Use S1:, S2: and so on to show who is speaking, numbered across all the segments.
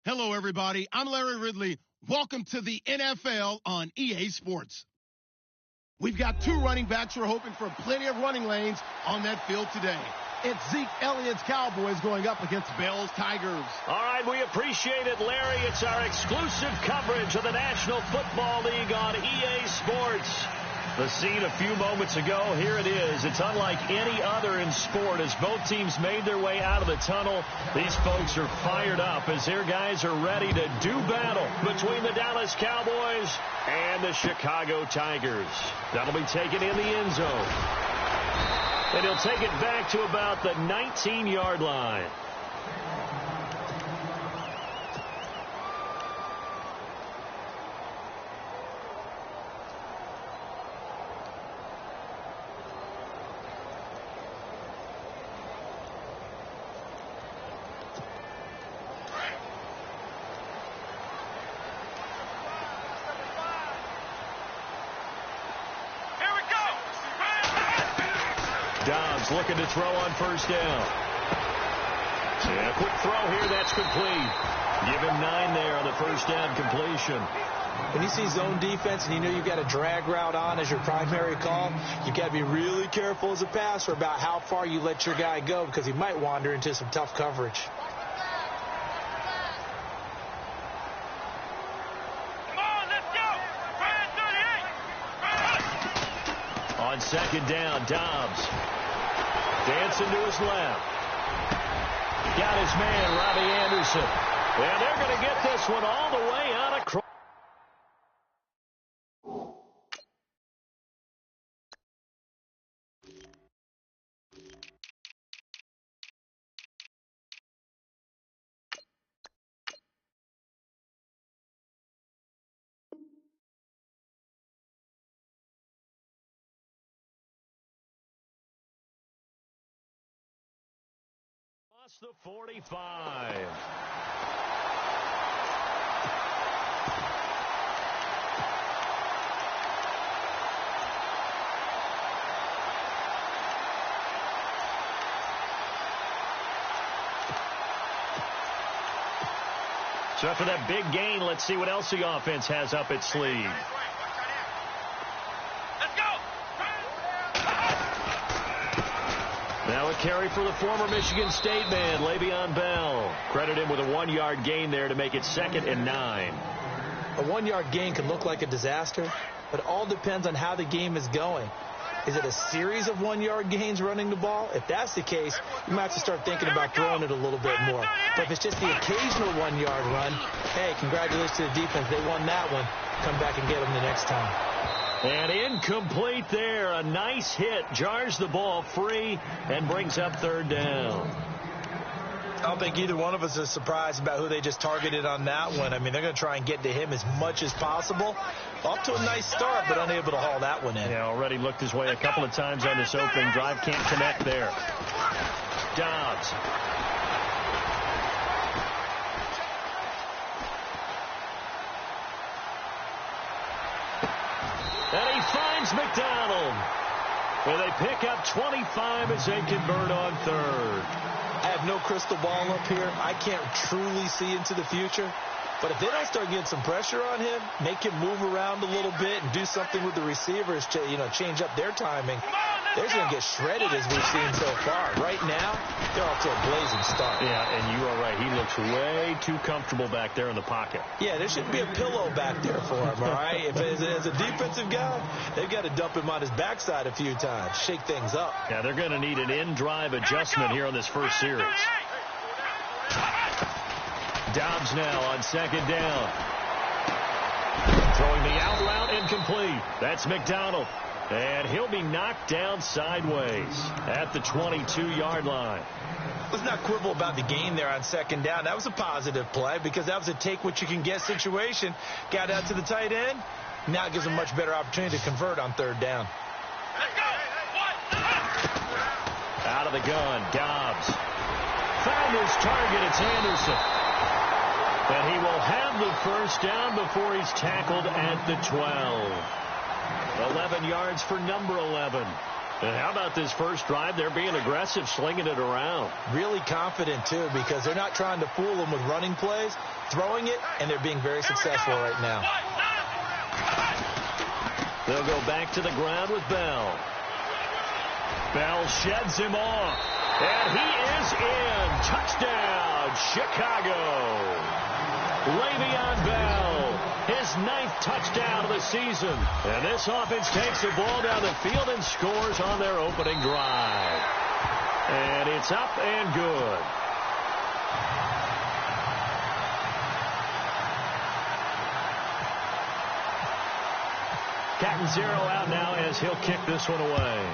S1: Hello, everybody. I'm Larry Ridley. Welcome to the NFL on EA Sports. We've got two running backs who are hoping for plenty of running lanes on that field today. It's Zeke Elliott's Cowboys going up against Bell's Tigers.
S2: All right, we appreciate it, Larry. It's our exclusive coverage of the National Football League on EA Sports. The scene a few moments ago, here it is. It's unlike any other in sport as both teams made their way out of the tunnel. These folks are fired up as their guys are ready to do battle between the Dallas Cowboys and the Chicago Tigers. That'll be taken in the end zone. And he'll take it back to about the 19-yard line. Dobbs looking to throw on first down. And a quick throw here, that's complete. Give him 9 there on the first down completion.
S3: When you see zone defense and you know you've got a drag route on as your primary call, you've got to be really careful as a passer about how far you let your guy go because he might wander into some tough coverage.
S2: On second down, Dobbs dancing to his left. Got his man, Robbie Anderson. And they're going to get this one all the way out of cross. The 45. So after that big gain, let's see what else the offense has up its sleeve. Now a carry for the former Michigan State man, Le'Veon Bell. Credit him with a 1-yard gain there to make it 2nd and 9.
S3: A 1-yard gain can look like a disaster, but it all depends on how the game is going. Is it a series of 1-yard gains running the ball? If that's the case, you might have to start thinking about throwing it a little bit more. But if it's just the occasional 1-yard run, hey, congratulations to the defense. They won that one. Come back and get them the next time.
S2: And incomplete there. A nice hit. Jars the ball free and brings up 3rd down.
S3: I don't think either one of us is surprised about who they just targeted on that one. I mean, they're going to try and get to him as much as possible. Off to a nice start, but unable to haul that one in.
S2: Yeah, already looked his way a couple of times on this opening drive. Can't connect there. Dobbs. And he finds McDonald. Well, they pick up 25 as they convert on 3rd.
S3: I have no crystal ball up here. I can't truly see into the future. But if they don't start getting some pressure on him, make him move around a little bit and do something with the receivers to, change up their timing, they're going to get shredded as we've seen so far. Right now, they're off to a blazing start.
S2: Yeah, and you are right. He looks way too comfortable back there in the pocket.
S3: Yeah, there shouldn't be a pillow back there for him, all right? If as a defensive guy, they've got to dump him on his backside a few times, shake things up.
S2: Yeah, they're going to need an in-drive adjustment here on this first series. Dobbs now on 2nd down. Throwing the out route incomplete. That's McDonald. And he'll be knocked down sideways at the 22-yard line.
S3: Let's not quibble about the gain there on 2nd down. That was a positive play because that was a take-what-you-can-get situation. Got out to the tight end. Now it gives him a much better opportunity to convert on 3rd down.
S2: Out of the gun, Dobbs. Found his target. It's Anderson. And he will have the first down before he's tackled at the 12. 11 yards for number 11. And how about this first drive? They're being aggressive, slinging it around.
S3: Really confident, too, because they're not trying to fool them with running plays, throwing it, and they're being very successful right now.
S2: They'll go back to the ground with Bell. Bell sheds him off. And he is in. Touchdown, Chicago. Le'Veon Bell, his 9th touchdown of the season. And this offense takes the ball down the field and scores on their opening drive. And it's up and good. Catanzaro out now as he'll kick this one away.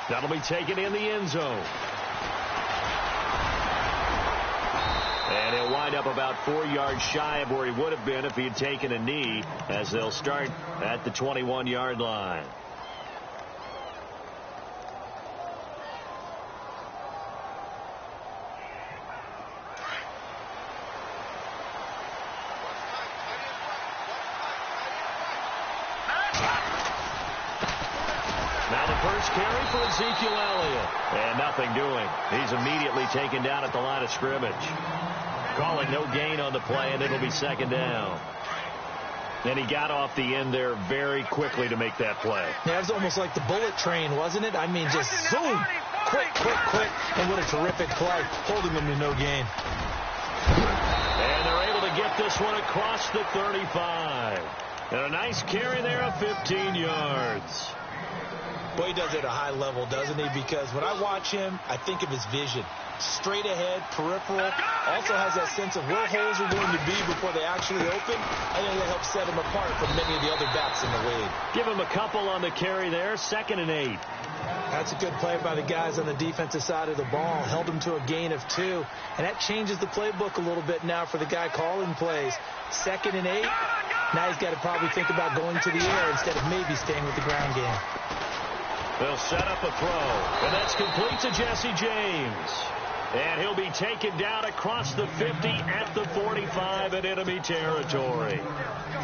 S2: That'll be taken in the end zone. And he'll wind up about 4 yards shy of where he would have been if he had taken a knee, as they'll start at the 21-yard line. Now the first carry for Ezekiel Elliott. And nothing doing. He's immediately taken down at the line of scrimmage. Calling no gain on the play, and it'll be second down. And he got off the end there very quickly to make that play.
S3: Yeah, it was almost like the bullet train, wasn't it? I mean, just zoom. Quick. And what a terrific play, holding them to no gain.
S2: And they're able to get this one across the 35. And a nice carry there of 15 yards.
S3: Boy, he does it at a high level, doesn't he? Because when I watch him, I think of his vision. Straight ahead, peripheral. Also has that sense of where holes are going to be before they actually open. I think that helps set him apart from many of the other backs in the league.
S2: Give him a couple on the carry there. 2nd and 8.
S3: That's a good play by the guys on the defensive side of the ball. Held him to a gain of 2. And that changes the playbook a little bit now for the guy calling plays. 2nd and 8. Now he's got to probably think about going to the air instead of maybe staying with the ground game.
S2: They'll set up a throw. And that's complete to Jesse James. And he'll be taken down across the 50 at the 45 in enemy territory.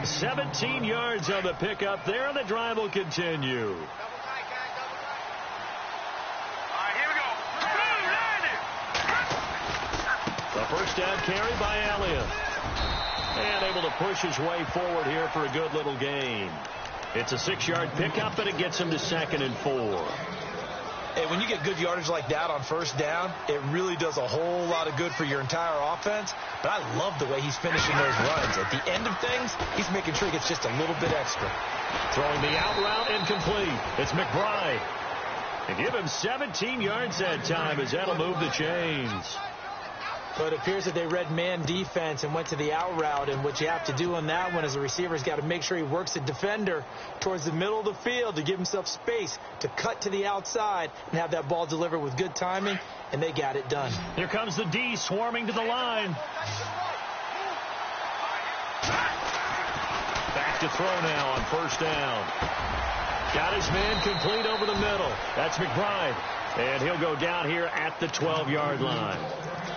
S2: 17 yards on the pickup there, and the drive will continue. The first down carry by Elliott. And able to push his way forward here for a good little gain. It's a 6-yard pickup, and it gets him to 2nd and 4.
S3: Hey, when you get good yardage like that on first down, it really does a whole lot of good for your entire offense. But I love the way he's finishing those runs. At the end of things, he's making sure he gets just a little bit extra.
S2: Throwing the out route incomplete. It's McBride. And give him 17 yards that time, as that'll move the chains.
S3: But it appears that they read man defense and went to the out route. And what you have to do on that one as a receiver is got to make sure he works the defender towards the middle of the field to give himself space to cut to the outside and have that ball delivered with good timing. And they got it done.
S2: Here comes the D swarming to the line. Back to throw now on first down. Got his man complete over the middle. That's McBride. And he'll go down here at the 12-yard line.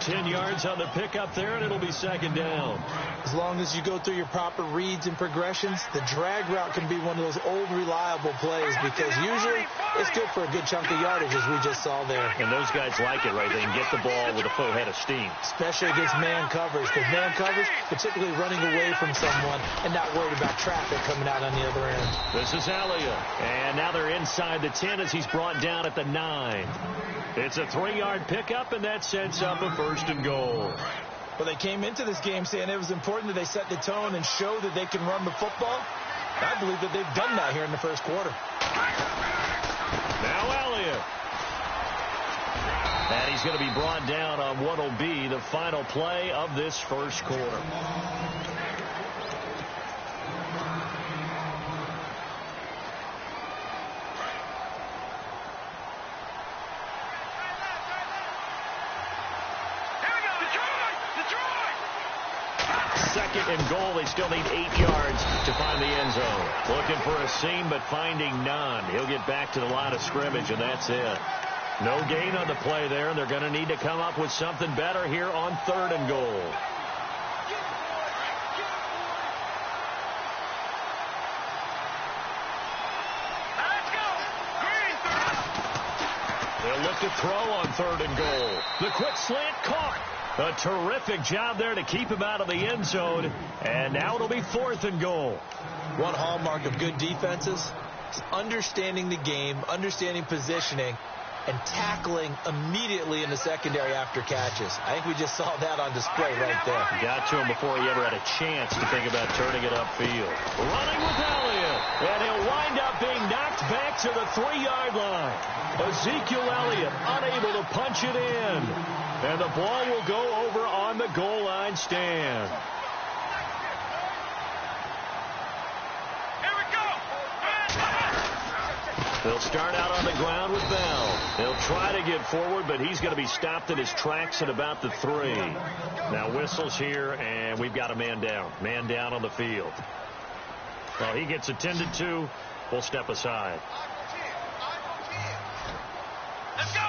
S2: 10 yards on the pickup there, and it'll be second down.
S3: As long as you go through your proper reads and progressions, the drag route can be one of those old reliable plays because usually it's good for a good chunk of yardage, as we just saw there.
S2: And those guys like it, right? They can get the ball with a full head of steam.
S3: Especially against man coverage, because man coverage, particularly running away from someone and not worried about traffic coming out on the other end.
S2: This is Elliott. And now they're inside the 10 as he's brought down at the 9. It's a 3-yard pickup, and that sets up a 1st and goal.
S3: Well, they came into this game saying it was important that they set the tone and show that they can run the football. I believe that they've done that here in the first quarter.
S2: Now Elliott. And he's going to be brought down on what will be the final play of this first quarter. Second and goal. They still need 8 yards to find the end zone. Looking for a seam, but finding none. He'll get back to the line of scrimmage, and that's it. No gain on the play there, and they're going to need to come up with something better here on 3rd and goal. They'll look to throw on 3rd and goal. The quick slant caught. A terrific job there to keep him out of the end zone. And now it'll be 4th and goal.
S3: One hallmark of good defenses is understanding the game, understanding positioning, and tackling immediately in the secondary after catches. I think we just saw that on display right there.
S2: Got to him before he ever had a chance to think about turning it upfield. Running with Elliott. And he'll wind up being knocked back to the 3-yard line. Ezekiel Elliott unable to punch it in. And the ball will go over on the goal line stand. They'll start out on the ground with Bell. They'll try to get forward, but he's going to be stopped in his tracks at about the 3. Now whistles here, and we've got a man down. Man down on the field. Well, he gets attended to. We'll step aside.
S4: Let's go.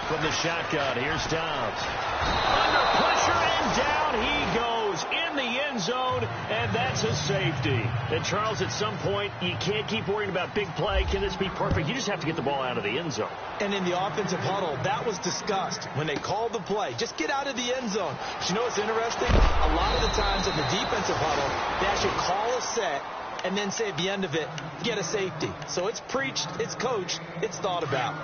S2: From the shotgun, here's Dobbs. Under pressure, and down he goes in the end zone, and that's a safety. And, Charles, at some point, you can't keep worrying about big play. Can this be perfect? You just have to get the ball out of the end zone.
S3: And in the offensive huddle, that was discussed when they called the play. Just get out of the end zone. But you know what's interesting? A lot of the times in the defensive huddle, they actually call a set and then say at the end of it, get a safety. So it's preached, it's coached, it's thought about.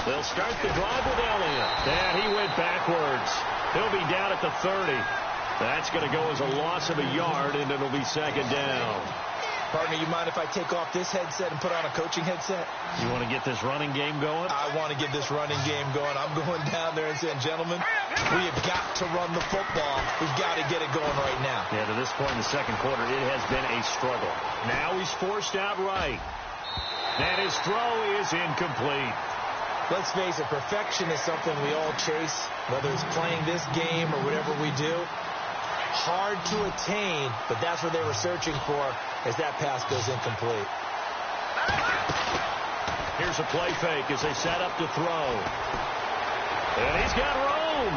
S2: They'll start the drive with Elliott. And he went backwards. He'll be down at the 30. That's going to go as a loss of a yard, and it'll be 2nd down.
S3: Partner, you mind if I take off this headset and put on a coaching headset?
S2: You want to get this running game going?
S3: I want to get this running game going. I'm going down there and saying, gentlemen, we have got to run the football. We've got to get it going right now.
S2: Yeah, to this point in the second quarter, it has been a struggle. Now he's forced out right. And his throw is incomplete.
S3: Let's face it, perfection is something we all chase, whether it's playing this game or whatever we do. Hard to attain, but that's what they were searching for as that pass goes incomplete.
S2: Here's a play fake as they set up to throw. And he's got room.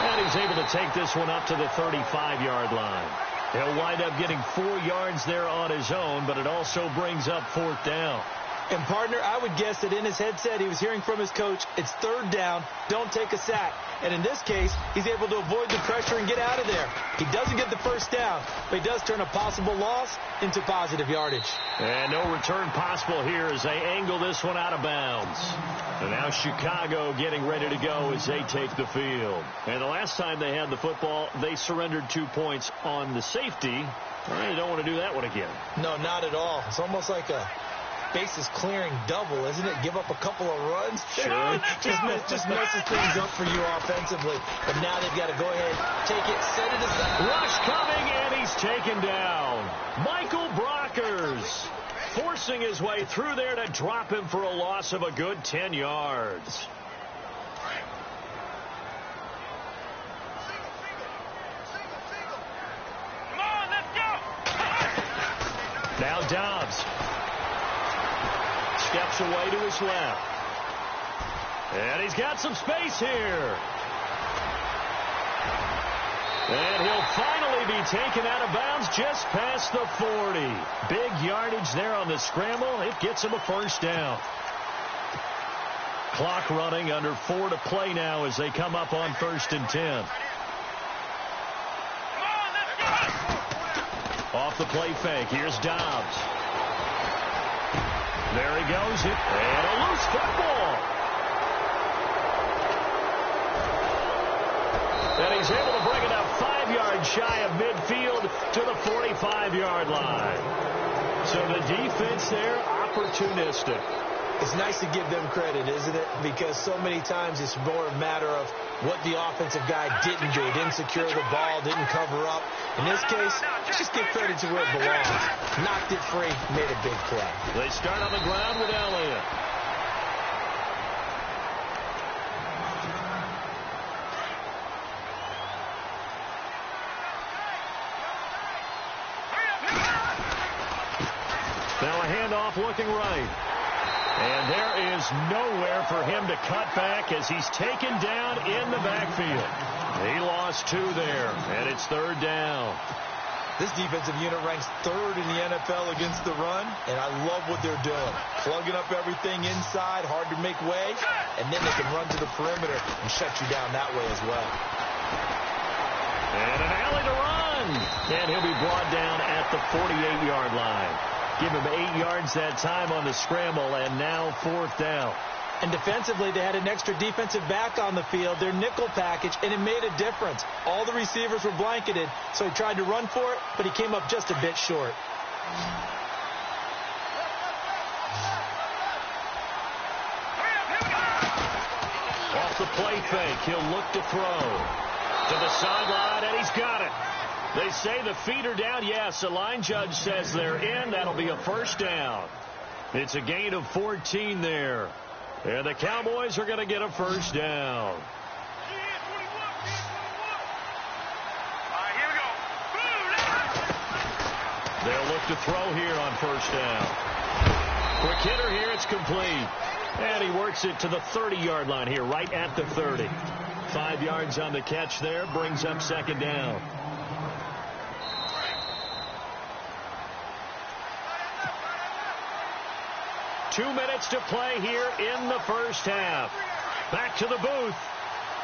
S2: And he's able to take this one up to the 35-yard line. He'll wind up getting 4 yards there on his own, but it also brings up 4th down.
S3: And, partner, I would guess that in his headset he was hearing from his coach, it's 3rd down, don't take a sack. And in this case, he's able to avoid the pressure and get out of there. He doesn't get the 1st down, but he does turn a possible loss into positive yardage.
S2: And no return possible here as they angle this one out of bounds. And now Chicago getting ready to go as they take the field. And the last time they had the football, they surrendered 2 points on the safety. Well, you don't want to do that one again.
S3: No, not at all. It's almost like a bases clearing double, isn't it? Give up a couple of runs.
S2: Sure.
S3: just messes things up for you offensively. But now they've got to go ahead, take it, set it aside.
S2: Rush coming, and he's taken down. Michael Brockers forcing his way through there to drop him for a loss of a good 10 yards.
S4: Come on, let's go.
S2: Now Dobbs. Steps away to his left. And he's got some space here. And he'll finally be taken out of bounds just past the 40. Big yardage there on the scramble. It gets him a 1st down. Clock running, under 4 to play now as they come up on 1st and 10. Off the play fake, here's Dobbs. There he goes, and a loose football. And he's able to bring it up 5 yards shy of midfield to the 45-yard line. So the defense there, opportunistic.
S3: It's nice to give them credit, isn't it? Because so many times it's more a matter of what the offensive guy didn't do. Didn't secure the ball, didn't cover up. In this case, just give credit to where it belongs. Knocked it free, made a big play.
S2: They start on the ground with Elliott. Now a handoff looking right. And there is nowhere for him to cut back as he's taken down in the backfield. He lost 2 there, and it's 3rd down.
S3: This defensive unit ranks 3rd in the NFL against the run, and I love what they're doing. Plugging up everything inside, hard to make way, and then they can run to the perimeter and shut you down that way as well.
S2: And an alley to run. And he'll be brought down at the 48-yard line. Give him 8 yards that time on the scramble, and now 4th down.
S3: And defensively, they had an extra defensive back on the field, their nickel package, and it made a difference. All the receivers were blanketed, so he tried to run for it, but he came up just a bit short.
S2: Off the play fake, he'll look to throw. To the sideline, and he's got it. They say the feet are down. Yes, the line judge says they're in. That'll be a 1st down. It's a gain of 14 there. And the Cowboys are going to get a 1st down. They'll look to throw here on 1st down. Quick hitter here. It's complete. And he works it to the 30-yard line here, right at the 30. 5 yards on the catch there. Brings up 2nd down. Two minutes to play here in the 1st half. Back to the booth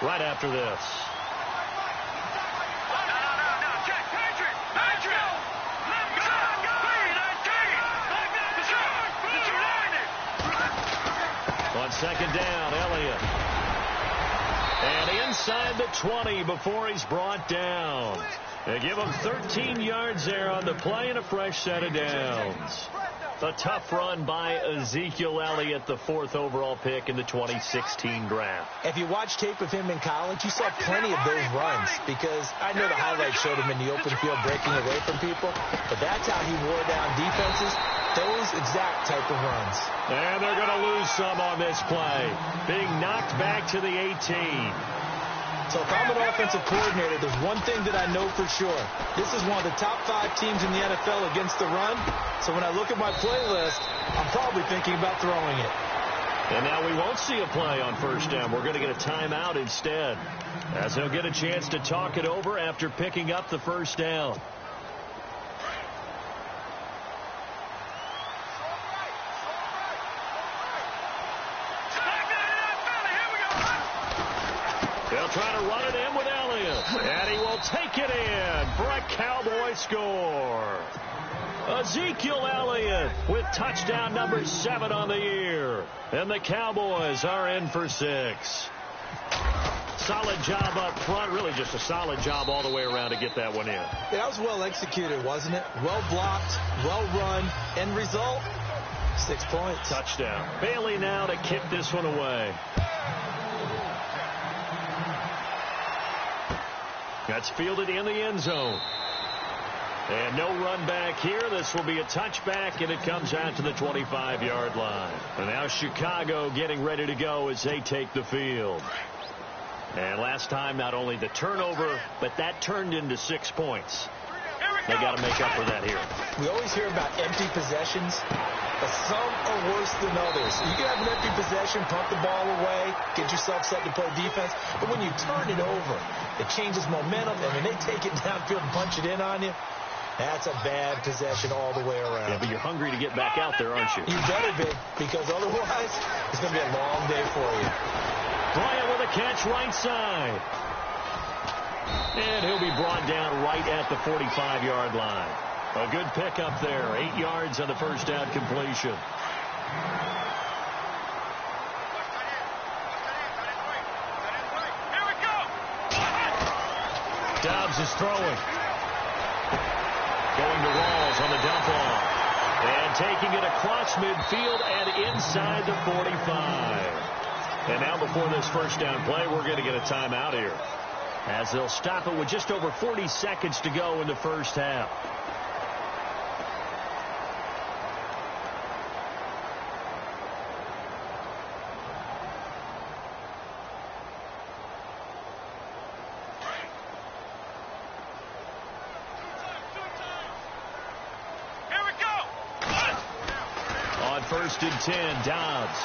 S2: right after this. On 2nd down, Elliott. And inside the 20 before he's brought down. They give him 13 yards there on the play and a fresh set of downs. A tough run by Ezekiel Elliott, the 4th overall pick in the 2016 draft.
S3: If you watch tape of him in college, you saw plenty of those runs because I know the highlights showed him in the open field breaking away from people, but that's how he wore down defenses, those exact type of runs.
S2: And they're going to lose some on this play, being knocked back to the 18.
S3: So if I'm an offensive coordinator, there's one thing that I know for sure. This is one of the top 5 teams in the NFL against the run. So when I look at my playlist, I'm probably thinking about throwing it.
S2: And now we won't see a play on 1st down. We're going to get a timeout instead, as he'll get a chance to talk it over after picking up the 1st down. They'll try to run it in with Elliott, and he will take it in for a Cowboy score. Ezekiel Elliott with touchdown number 7 on the year. And the Cowboys are in for 6. Solid job up front. Really just a solid job all the way around to get that one in.
S3: Yeah, that was well executed, wasn't it? Well blocked, well run. End result, 6 points.
S2: Touchdown. Bailey now to kick this one away. That's fielded in the end zone. And no run back here. This will be a touchback, and it comes out to the 25-yard line. And now Chicago getting ready to go as they take the field. And last time, not only the turnover, but that turned into 6 points. They got to make up for that here.
S3: We always hear about empty possessions, but some are worse than others. You can have an empty possession, pump the ball away, get yourself set to play defense, but when you turn it over, it changes momentum, and when they take it downfield and punch it in on you, that's a bad possession all the way around.
S2: Yeah, but you're hungry to get back out there, aren't you?
S3: You better be, because otherwise, it's going to be a long day for you.
S2: Bryant with a catch right side. And he'll be brought down right at the 45-yard line. A good pickup there. 8 yards on the 1st down completion.
S4: Here we go.
S2: Dobbs is throwing. Going to Rawls on the dump off. And taking it across midfield and inside the 45. And now before this 1st down play, we're going to get a timeout here, as they'll stop it with just over 40 seconds to go in the 1st half.
S4: Here we go.
S2: On 1st and 10, Dobbs.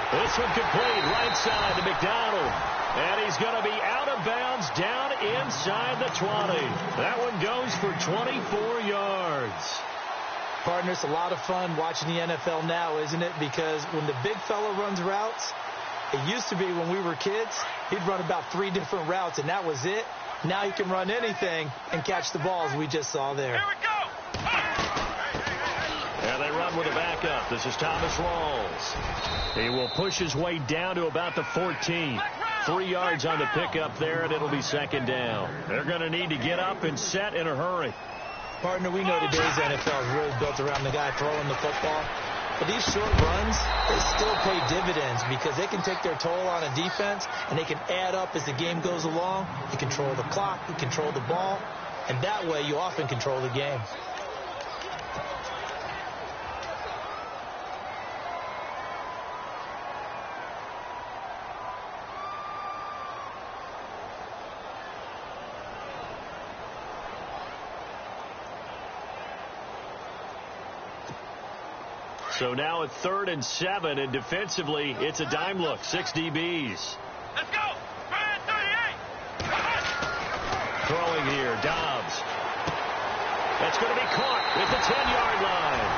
S2: This one complete, right side to McDonald. And he's going to be out of bounds down inside the 20. That one goes for 24 yards.
S3: Partner, it's a lot of fun watching the NFL now, isn't it? Because when the big fella runs routes, it used to be when we were kids, he'd run about 3 different routes, and that was it. Now he can run anything and catch the balls we just saw there.
S4: Here we go.
S2: And they run with a backup. This is Thomas Rawls. He will push his way down to about the 14. 3 yards on the pickup there, and it'll be second down. They're going to need to get up and set in a hurry.
S3: Partner, we know today's NFL is really built around the guy throwing the football. But these short runs, they still pay dividends because they can take their toll on a defense, and they can add up as the game goes along. You control the clock, you control the ball, and that way you often control the game.
S2: So now at 3rd and 7, and defensively, it's a dime look. 6 DBs.
S4: Let's go. 38.
S2: Throwing here, Dobbs. That's going to be caught at the 10-yard line.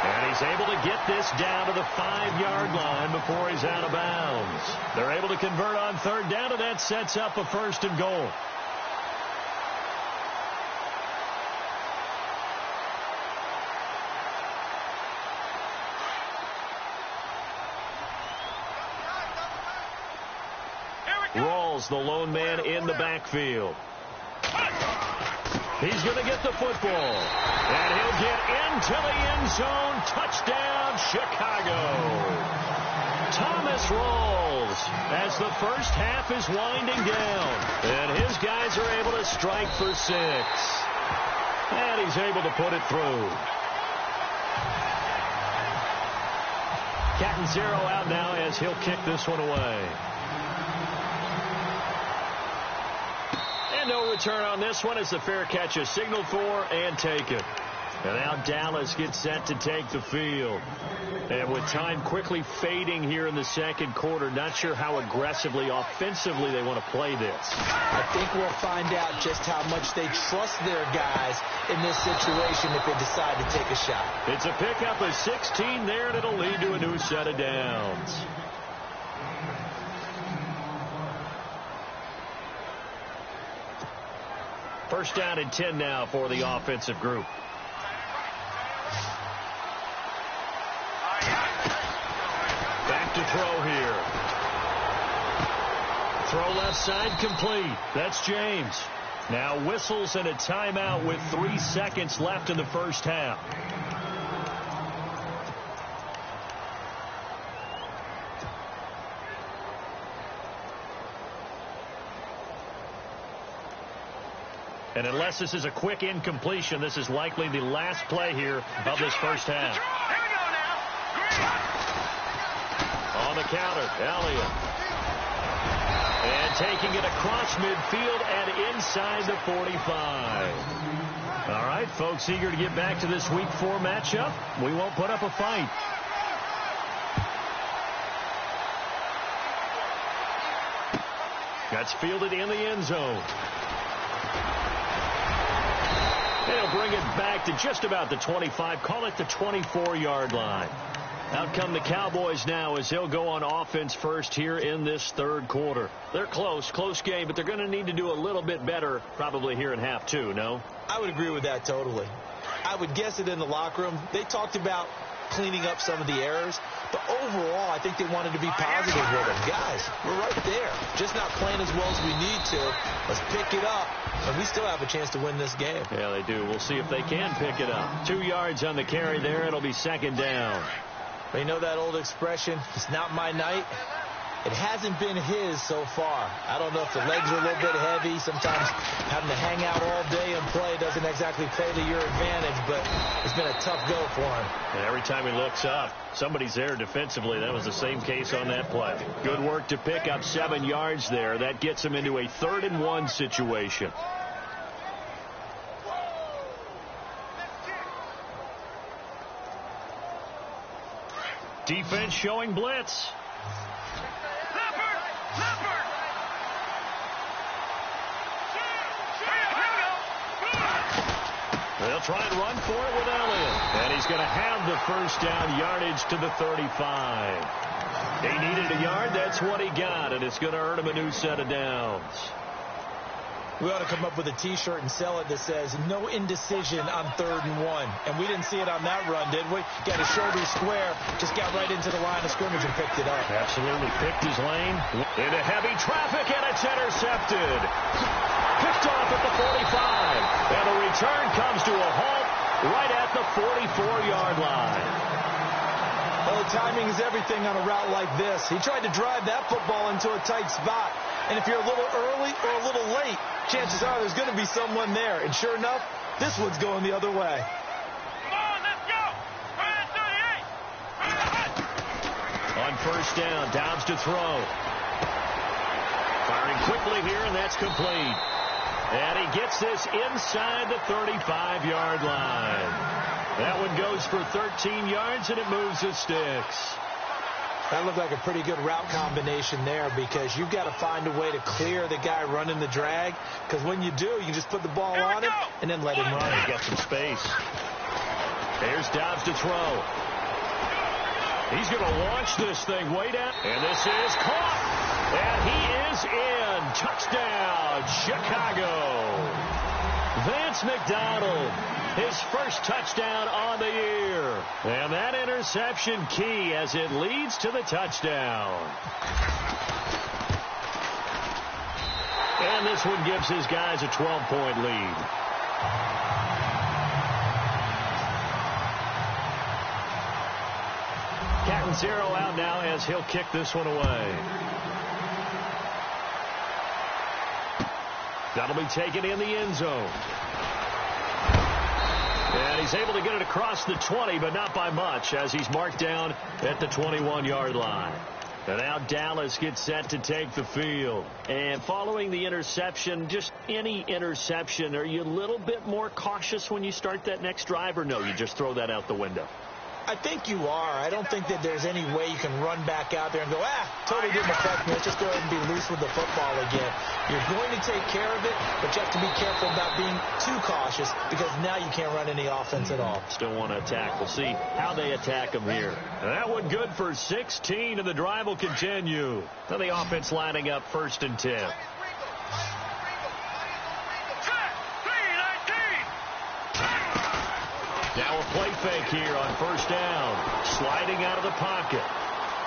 S2: And he's able to get this down to the 5-yard line before he's out of bounds. They're able to convert on 3rd down, and that sets up a 1st and goal. Rawls, the lone man in the backfield. He's going to get the football. And he'll get into the end zone. Touchdown, Chicago. Thomas Rawls as the first half is winding down. And his guys are able to strike for 6. And he's able to put it through. Catanzaro out now as he'll kick this one away. No return on this one as the fair catch is signaled for and taken. And now Dallas gets set to take the field. And with time quickly fading here in the second quarter, not sure how aggressively, offensively they want to play this.
S3: I think we'll find out just how much they trust their guys in this situation if they decide to take a shot.
S2: It's a pickup of 16 there, and it'll lead to a new set of downs. First down and 10 now for the offensive group. Back to throw here. Throw left side complete. That's James. Now whistles and a timeout with 3 seconds left in the first half. And unless this is a quick incompletion, this is likely the last play here of this first half.
S4: Here we go now.
S2: On the counter, Elliott. And taking it across midfield and inside the 45. All right, folks, eager to get back to this Week 4 matchup. We won't put up a fight. That's fielded in the end zone. They'll bring it back to just about the 25. Call it the 24-yard line. Out come the Cowboys now as they'll go on offense first here in this third quarter. They're close game, but they're going to need to do a little bit better probably here in half 2, no?
S3: I would agree with that totally. I would guess it in the locker room. They talked about cleaning up some of the errors, but overall, I think they wanted to be positive with them. Guys, we're right there. Just not playing as well as we need to. Let's pick it up, and we still have a chance to win this game.
S2: Yeah, they do. We'll see if they can pick it up. 2 yards on the carry there. It'll be second down.
S3: But you know that old expression, it's not my night? It hasn't been his so far. I don't know if the legs are a little bit heavy. Sometimes having to hang out all day and play doesn't exactly play to your advantage, but it's been a tough go for him.
S2: And every time he looks up, somebody's there defensively. That was the same case on that play. Good work to pick up 7 yards there. That gets him into a 3rd and 1 situation. Defense showing blitz. They'll try and run for it with Elliott. And he's going to have the first down, yardage to the 35. He needed a yard. That's what he got, and it's going to earn him a new set of downs.
S3: We ought to come up with a T-shirt and sell it that says, no indecision on 3rd and 1. And we didn't see it on that run, did we? Got his shoulder square, just got right into the line of scrimmage and picked it up.
S2: Absolutely picked his lane. Into heavy traffic, and it's intercepted. Picked off at the 45. And the return comes to a halt right at the 44-yard line.
S3: Well, the timing is everything on a route like this. He tried to drive that football into a tight spot. And if you're a little early or a little late, chances are there's going to be someone there. And sure enough, this one's going the other way.
S4: Come on, let's go. 38.
S2: On first down, Dobbs to throw. Firing quickly here, and that's complete. And he gets this inside the 35-yard line. That one goes for 13 yards, and it moves the sticks.
S3: That looked like a pretty good route combination there because you've got to find a way to clear the guy running the drag, because when you do, you just put the ball on him and then let him run.
S2: He's got some space. There's Dobbs to throw. He's going to launch this thing way down. And this is caught. And he is in. Touchdown, Chicago. Vance McDonald, his first touchdown on the year. And that interception key as it leads to the touchdown. And this one gives his guys a 12-point lead. Catanzaro out now as he'll kick this one away. That'll be taken in the end zone. And he's able to get it across the 20, but not by much, as he's marked down at the 21-yard line. And now Dallas gets set to take the field. And following the interception, just any interception, are you a little bit more cautious when you start that next drive, or no, you just throw that out the window?
S3: I think you are. I don't think that there's any way you can run back out there and go, totally didn't affect me. Let's just go ahead and be loose with the football again. You're going to take care of it, but you have to be careful about being too cautious because now you can't run any offense at all.
S2: Still want to attack. We'll see how they attack them here. And that one good for 16, and the drive will continue. Now the offense lining up 1st and 10. Now a play fake here on first down. Sliding out of the pocket.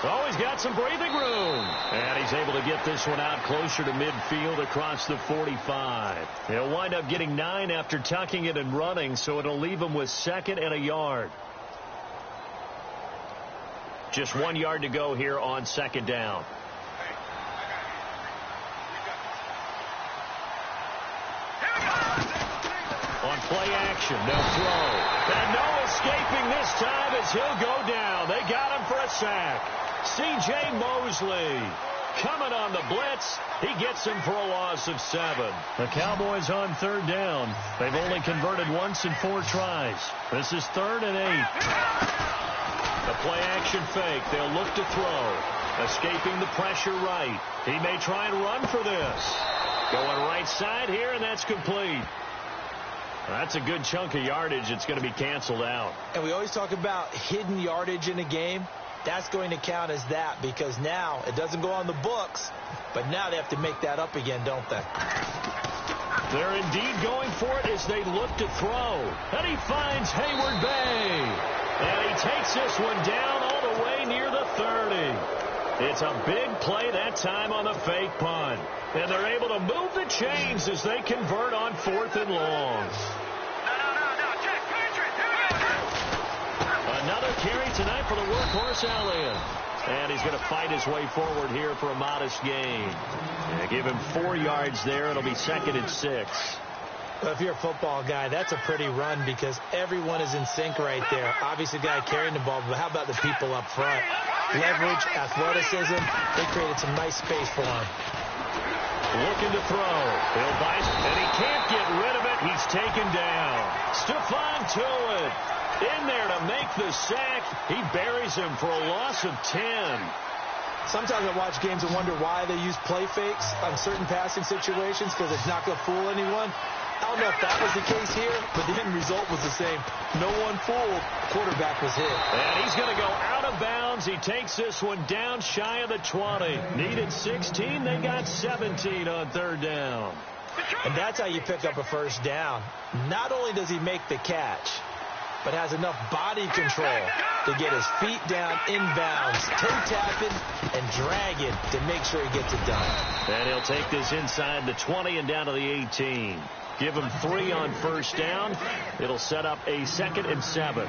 S2: Oh, he's got some breathing room. And he's able to get this one out closer to midfield across the 45. He'll wind up getting 9 after tucking it and running, so it'll leave him with 2nd and a yard. Just 1 yard to go here on 2nd down. On play action, they'll throw. And no escaping this time as he'll go down. They got him for a sack. C.J. Mosley coming on the blitz. He gets him for a loss of 7. The Cowboys on 3rd down. They've only converted once in 4 tries. This is 3rd and 8. The play action fake. They'll look to throw. Escaping the pressure right. He may try and run for this. Going right side here, and that's complete. That's a good chunk of yardage. It's going to be canceled out.
S3: And we always talk about hidden yardage in a game. That's going to count as that because now it doesn't go on the books, but now they have to make that up again, don't they?
S2: They're indeed going for it as they look to throw. And he finds Hayward Bay. And he takes this one down all the way near the 30. It's a big play that time on the fake punt. And they're able to move the chains as they convert on 4th and long. Another carry tonight for the workhorse Elliott. And he's going to fight his way forward here for a modest gain. And give him 4 yards there. It'll be 2nd and 6.
S3: Well, if you're a football guy, that's a pretty run because everyone is in sync right there. Obviously, the guy carrying the ball, but how about the people up front? Leverage, athleticism, they created some nice space for him.
S2: Looking to throw. He'll dice, and he can't get rid of it. He's taken down. Stephon Tuitt in there to make the sack. He buries him for a loss of 10.
S3: Sometimes I watch games and wonder why they use play fakes on certain passing situations because it's not going to fool anyone. I don't know if that was the case here, but the end result was the same. No one fooled. Quarterback was hit.
S2: And he's going to go out of bounds. He takes this one down shy of the 20. Needed 16. They got 17 on third down.
S3: And that's how you pick up a first down. Not only does he make the catch, but has enough body control to get his feet down inbounds, toe tapping, and dragging to make sure he gets it done.
S2: And he'll take this inside the 20 and down to the 18. Give him 3 on first down. It'll set up a 2nd and 7.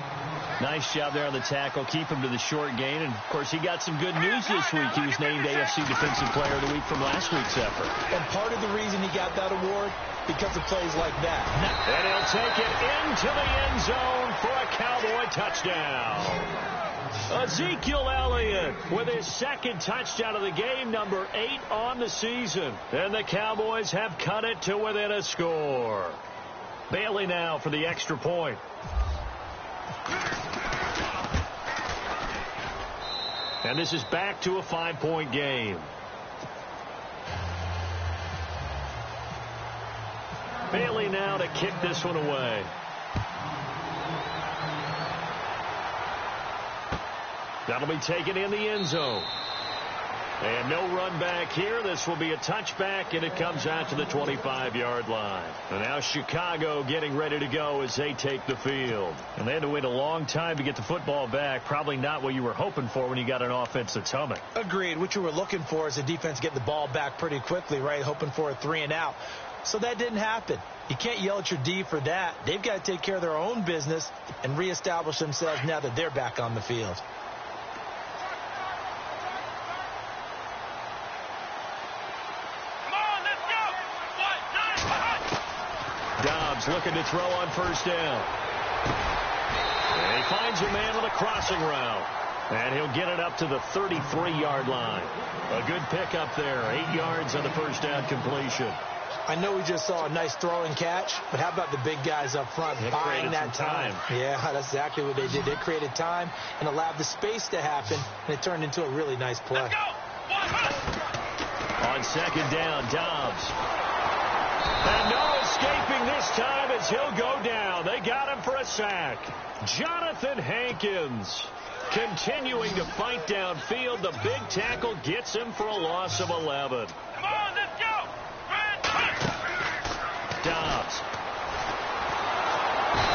S2: Nice job there on the tackle. Keep him to the short gain. And, of course, he got some good news this week. He was named AFC Defensive Player of the Week from last week's effort.
S3: And part of the reason he got that award, because of plays like that.
S2: And he'll take it into the end zone for a Cowboy touchdown. Ezekiel Elliott with his 2nd touchdown of the game, number 8 on the season. And the Cowboys have cut it to within a score. Bailey now for the extra point. And this is back to a 5-point game. Bailey now to kick this one away. That'll be taken in the end zone. And no run back here. This will be a touchback, and it comes out to the 25-yard line. And now Chicago getting ready to go as they take the field. And they had to wait a long time to get the football back. Probably not what you were hoping for when you got an offense that's humming.
S3: Agreed. What you were looking for is the defense getting the ball back pretty quickly, right? Hoping for a 3-and-out. So that didn't happen. You can't yell at your D for that. They've got to take care of their own business and reestablish themselves now that they're back on the field.
S2: Dobbs looking to throw on first down. And he finds a man with a crossing route. And he'll get it up to the 33-yard line. A good pickup there. 8 yards on the first down completion.
S3: I know we just saw a nice throw and catch, but how about the big guys up front buying that time? Yeah, that's exactly what they did. They created time and allowed the space to happen, and it turned into a really nice play.
S2: On second down, Dobbs. And no escaping this time as he'll go down. They got him for a sack. Jonathan Hankins continuing to fight downfield. The big tackle gets him for a loss of 11.
S4: Come on, let's go.
S2: Dobbs.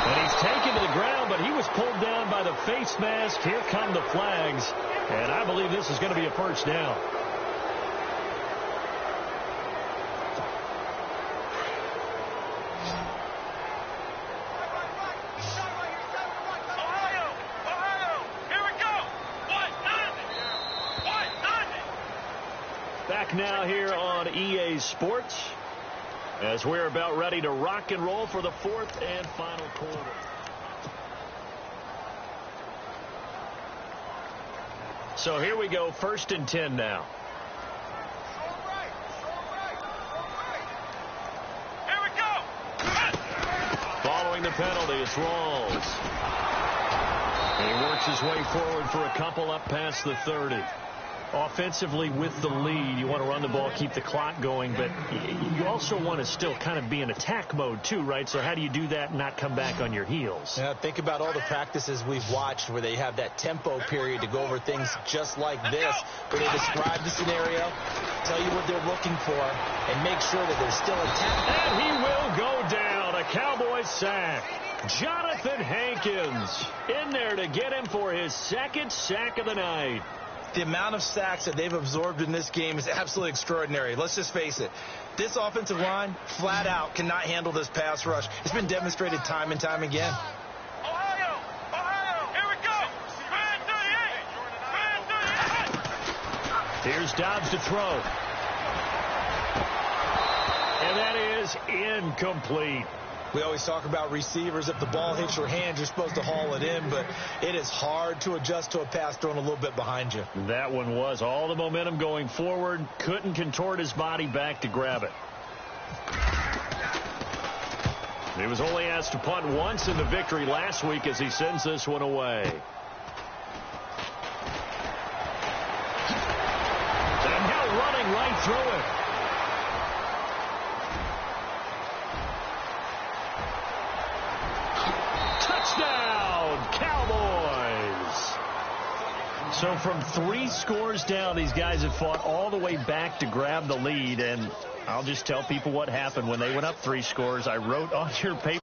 S2: And he's taken to the ground, but he was pulled down by the face mask. Here come the flags. And I believe this is going to be a first down. Back now here on EA Sports as we're about ready to rock and roll for the 4th and final quarter. So here we go, 1st and 10 now.
S4: Here we go.
S2: Following the penalty, it's Rawls. And he works his way forward for a couple up past the 30. Offensively with the lead, you want to run the ball, keep the clock going, but you also want to still kind of be in attack mode too, right? So how do you do that and not come back on your heels?
S3: Yeah, think about all the practices we've watched where they have that tempo period to go over things just like this, where they describe the scenario, tell you what they're looking for, and make sure that they're still attacking.
S2: And he will go down. A Cowboys sack. Jonathan Hankins in there to get him for his 2nd sack of the night.
S3: The amount of sacks that they've absorbed in this game is absolutely extraordinary. Let's just face it. This offensive line, flat out, cannot handle this pass rush. It's been demonstrated time and time again.
S4: Ohio, here we go. Fan 38.
S2: Here's Dobbs to throw. And that is incomplete.
S3: We always talk about receivers. If the ball hits your hand, you're supposed to haul it in, but it is hard to adjust to a pass thrown a little bit behind you.
S2: That one was all the momentum going forward. Couldn't contort his body back to grab it. He was only asked to punt once in the victory last week as he sends this one away. And now running right through it. So from 3 scores down, these guys have fought all the way back to grab the lead. And I'll just tell people what happened when they went up 3 scores. I wrote on your paper.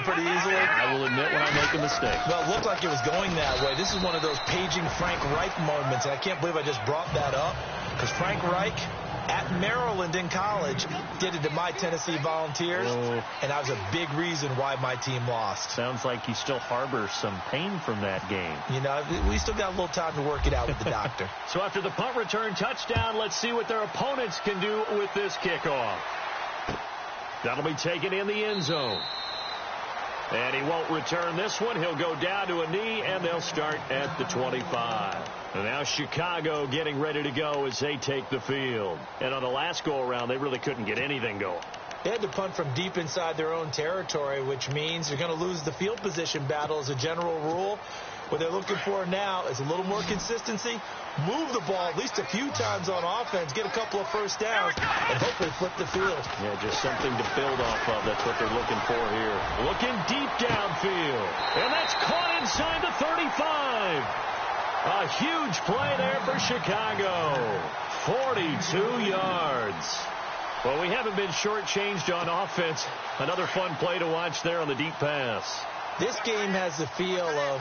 S3: Pretty easily.
S2: I will admit when I make a mistake.
S3: Well, it looked like it was going that way. This is one of those paging Frank Reich moments, and I can't believe I just brought that up, because Frank Reich at Maryland in college did it to my Tennessee Volunteers, and that was a big reason why my team lost.
S2: Sounds like you still harbor some pain from that game.
S3: You know, we still got a little time to work it out with the doctor.
S2: So after the punt return touchdown, let's see what their opponents can do with this kickoff. That'll be taken in the end zone. And he won't return this one. He'll go down to a knee, and they'll start at the 25. And now Chicago getting ready to go as they take the field. And on the last go-around, they really couldn't get anything going.
S3: They had to punt from deep inside their own territory, which means they're going to lose the field position battle as a general rule. What they're looking for now is a little more consistency, move the ball at least a few times on offense, get a couple of first downs, and hopefully flip the field.
S2: Yeah, just something to build off of. That's what they're looking for here. Looking deep downfield. And that's caught inside the 35. A huge play there for Chicago. 42 yards. Well, we haven't been shortchanged on offense. Another fun play to watch there on the deep pass.
S3: This game has the feel of,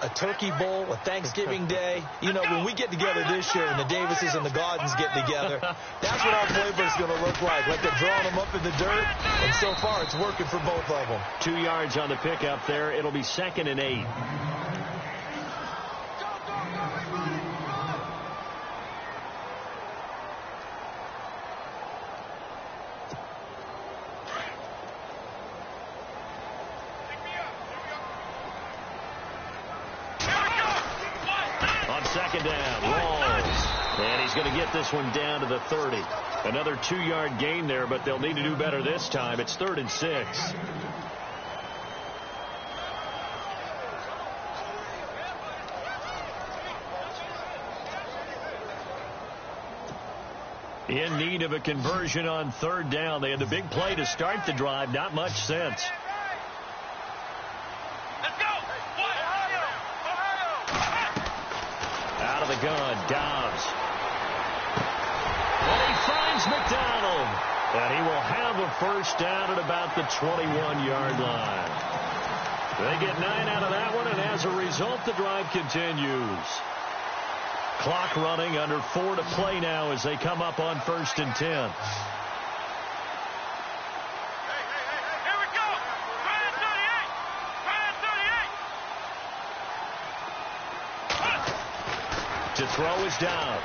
S3: a turkey bowl, a Thanksgiving day. You know, when we get together this year and the Davises and the Gaudens get together, that's what our flavor is going to look like they're drawing them up in the dirt, and so far it's working for both of them.
S2: 2 yards on the pickup there. It'll be 2nd and 8. Second down, Rawls. And he's going to get this one down to the 30. Another 2-yard gain there, but they'll need to do better this time. It's 3rd and 6. In need of a conversion on 3rd down. They had the big play to start the drive. Not much sense. The gun, Dobbs. And he finds McDonald. And he will have a first down at about the 21-yard line. They get 9 out of that one, and as a result, the drive continues. Clock running, under 4 to play now as they come up on 1st and 10. To throw is down.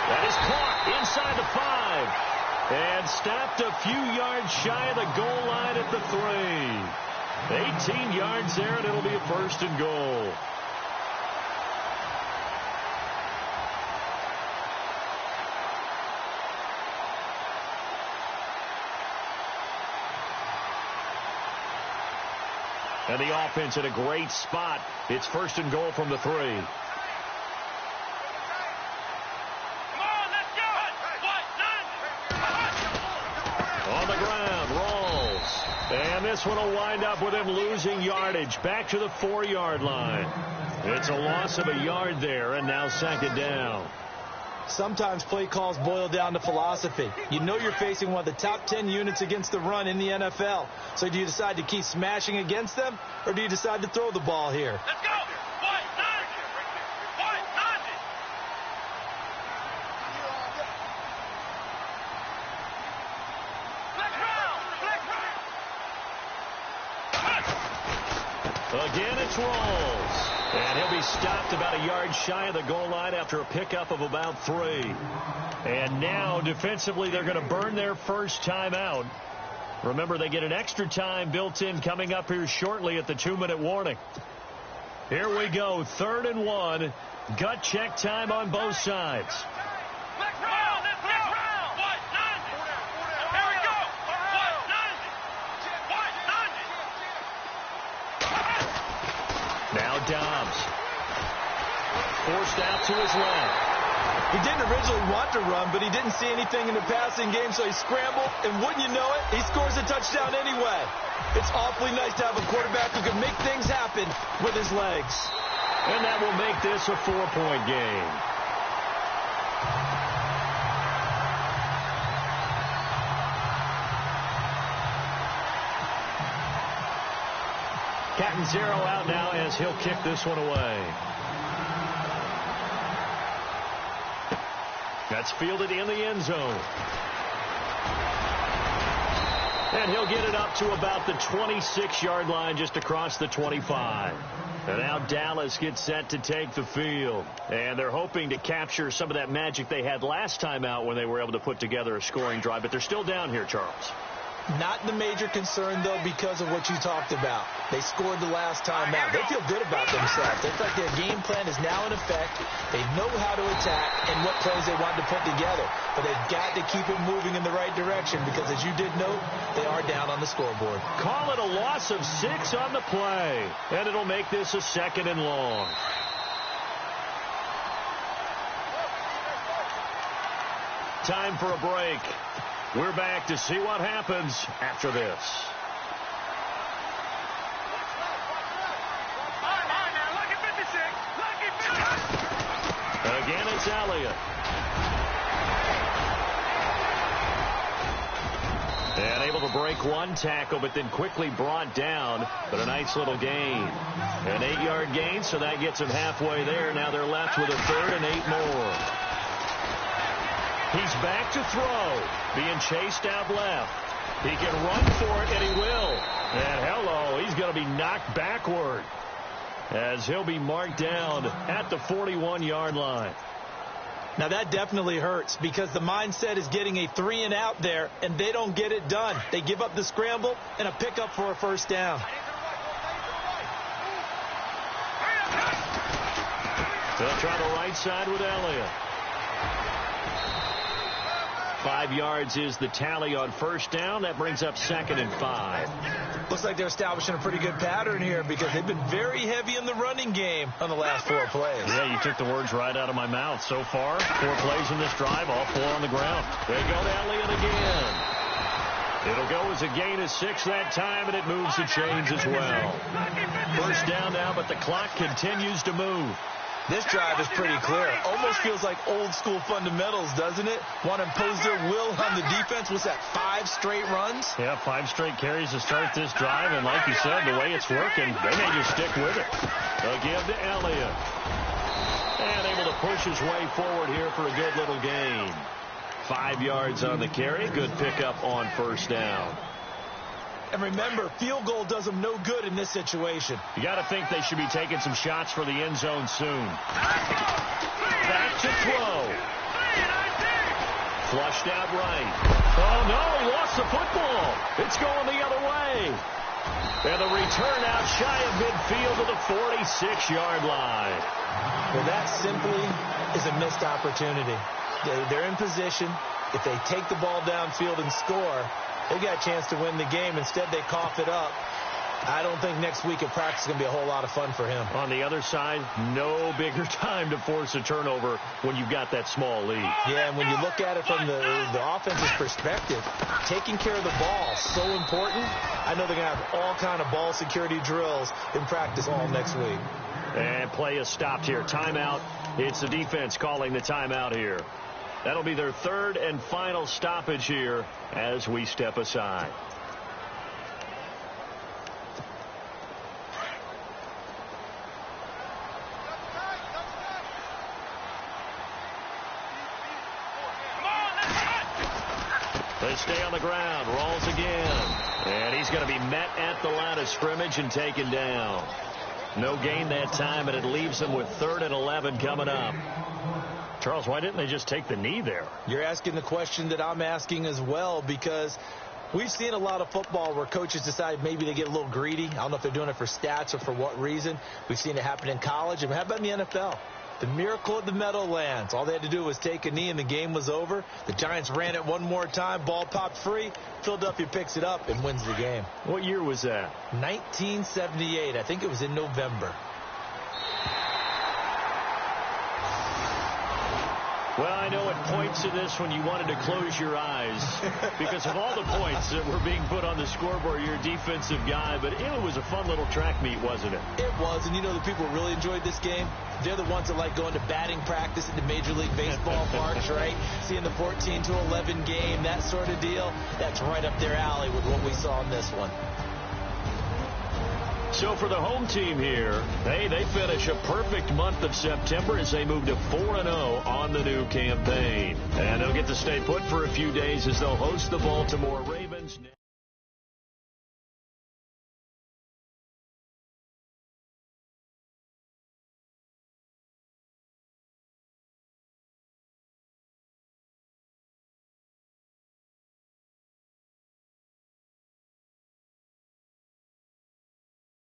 S2: That is caught inside the 5. And stopped a few yards shy of the goal line at the 3. 18 yards there, and it'll be a 1st and goal. And the offense in a great spot. It's 1st and goal from the 3.
S4: Come on, let's go.
S2: On the ground, Rawls. And this one will wind up with him losing yardage back to the 4-yard line. It's a loss of a yard there, and now 2nd down.
S3: Sometimes play calls boil down to philosophy. You know you're facing one of the top 10 units against the run in the NFL. So do you decide to keep smashing against them, or do you decide to throw the ball here?
S4: Let's go.
S2: Again, it's Rawls. And he'll be stopped about a yard shy of the goal line after a pickup of about 3. And now, defensively, they're going to burn their first timeout. Remember, they get an extra time built in coming up here shortly at the 2-minute warning. Here we go, 3rd and 1. Gut check time on both sides. Now Dobbs. Forced out to his left.
S3: He didn't originally want to run, but he didn't see anything in the passing game, so he scrambled, and wouldn't you know it, he scores a touchdown anyway. It's awfully nice to have a quarterback who can make things happen with his legs.
S2: And that will make this a 4-point game. Catanzaro out now as he'll kick this one away. That's fielded in the end zone. And he'll get it up to about the 26-yard line, just across the 25. And now Dallas gets set to take the field. And they're hoping to capture some of that magic they had last time out when they were able to put together a scoring drive. But they're still down here, Charles.
S3: Not the major concern, though, because of what you talked about. They scored the last time out. They feel good about themselves. It's like their game plan is now in effect. They know how to attack and what plays they want to put together. But they've got to keep it moving in the right direction because, as you did note, they are down on the scoreboard.
S2: Call it a loss of 6 on the play. And it'll make this a 2nd and long. Time for a break. We're back to see what happens after this. Again, it's Elliott. And able to break one tackle, but then quickly brought down. But a nice little gain. An 8-yard gain, so that gets them halfway there. Now they're left with a 3rd and 8 more. He's back to throw, being chased out left. He can run for it, and he will. And hello, he's going to be knocked backward as he'll be marked down at the 41-yard line.
S3: Now, that definitely hurts because the mindset is getting a 3-and-out there, and they don't get it done. They give up the scramble and a pickup for a first down.
S2: They'll try the right side with Elliott. 5 yards is the tally on first down. That brings up 2nd and 5.
S3: Looks like they're establishing a pretty good pattern here because they've been very heavy in the running game on the last 4 plays.
S2: Yeah, you took the words right out of my mouth. So far, 4 plays in this drive, all 4 on the ground. They go to Elliott again. It'll go as a gain of 6 that time, and it moves the chains as well. First down now, but the clock continues to move.
S3: This drive is pretty clear. Almost feels like old school fundamentals, doesn't it? Want to impose their will on the defense. Was that 5 straight runs?
S2: Yeah, 5 straight carries to start this drive. And like you said, the way it's working, they may just stick with it. They'll give to Elliott. And able to push his way forward here for a good little gain. 5 yards on the carry. Good pickup on first down.
S3: And remember, field goal does them no good in this situation.
S2: You got to think they should be taking some shots for the end zone soon. Back to throw. Flushed out right. Oh, no, he lost the football. It's going the other way. And the return out shy of midfield to the 46-yard line.
S3: Well, that simply is a missed opportunity. They're in position. If they take the ball downfield and score, they got a chance to win the game. Instead, they cough it up. I don't think next week at practice is going to be a whole lot of fun for him.
S2: On the other side, no bigger time to force a turnover when you've got that small lead.
S3: Yeah, and when you look at it from the offense's perspective, taking care of the ball is so important. I know they're going to have all kind of ball security drills in practice all next week.
S2: And play is stopped here. Timeout. It's the defense calling the timeout here. That'll be their 3rd and final stoppage here as we step aside. They stay on the ground. Rolls again. And he's going to be met at the line of scrimmage and taken down. No gain that time, and it leaves them with 3rd and 11 coming up. Charles, why didn't they just take the knee there?
S3: You're asking the question that I'm asking as well, because we've seen a lot of football where coaches decide maybe they get a little greedy. I don't know if they're doing it for stats or for what reason. We've seen it happen in college. And how about in the NFL? The miracle of the Meadowlands. All they had to do was take a knee and the game was over. The Giants ran it one more time. Ball popped free. Philadelphia picks it up and wins the game.
S2: What year was that?
S3: 1978. I think it was in November.
S2: Well, I know at points in this when you wanted to close your eyes because of all the points that were being put on the scoreboard. You're a defensive guy, but it was a fun little track meet, wasn't it?
S3: It was, and you know the people who really enjoyed this game? They're the ones that like going to batting practice at the Major League Baseball parks, right? Seeing the 14-11 game, that sort of deal. That's right up their alley with what we saw in this one.
S2: So for the home team here, hey, they finish a perfect month of September as they move to 4-0 on the new campaign. And they'll get to stay put for a few days as they'll host the Baltimore Ravens.